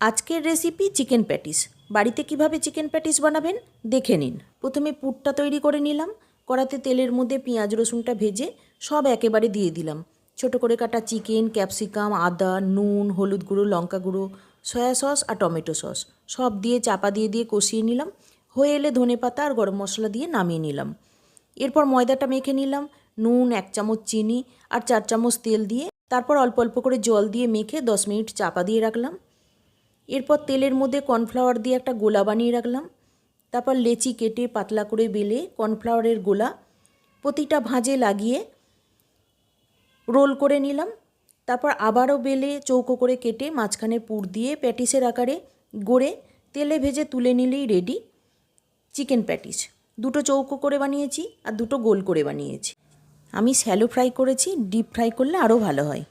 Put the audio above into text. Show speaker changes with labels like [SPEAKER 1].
[SPEAKER 1] আজকের recipe chicken patties. বাড়িতে কিভাবে চিকেন প্যাটিস বানাবেন দেখে নিন। প্রথমে পুরটা তৈরি করে নিলাম। কড়াতে তেলের মধ্যে পেঁয়াজ রসুনটা ভেজে সব একেবারে দিয়ে দিলাম। ছোট করে কাটা চিকেন, ক্যাপসিকাম, আদা, নুন, হলুদ গুঁড়ো, লঙ্কা গুঁড়ো, সয়া সস আর টমেটো সস সব দিয়ে চাপা দিয়ে কষিয়ে নিলাম। হয়ে এলে ধনেপাতা আর গরম মশলা দিয়ে নামিয়ে নিলাম। এরপর ময়দাটা মেখে নিলাম। নুন, 1 চামচ চিনি আর 4 চামচ তেল দিয়ে তারপর অল্প অল্প করে জল দিয়ে মেখে 10 মিনিট চাপা দিয়ে রাখলাম। এরপর তেলের মধ্যে কর্নফ্লাওয়ার দিয়ে একটা গোলা বানিয়ে রাখলাম। তারপর লেচি কেটে পাতলা করে বেলে কর্নফ্লাওয়ারের গোলা প্রতিটা ভাঁজে লাগিয়ে রোল করে নিলাম। তারপর আবারও বেলে চৌকো করে কেটে মাঝখানে পুর দিয়ে প্যাটিসের আকারে গড়ে তেলে ভেজে তুলে নিলেই রেডি চিকেন প্যাটিস। দুটো চৌকো করে বানিয়েছি আর দুটো গোল করে বানিয়েছি। আমি শ্যালো ফ্রাই করেছি, ডিপ ফ্রাই করলে আরও ভালো হয়।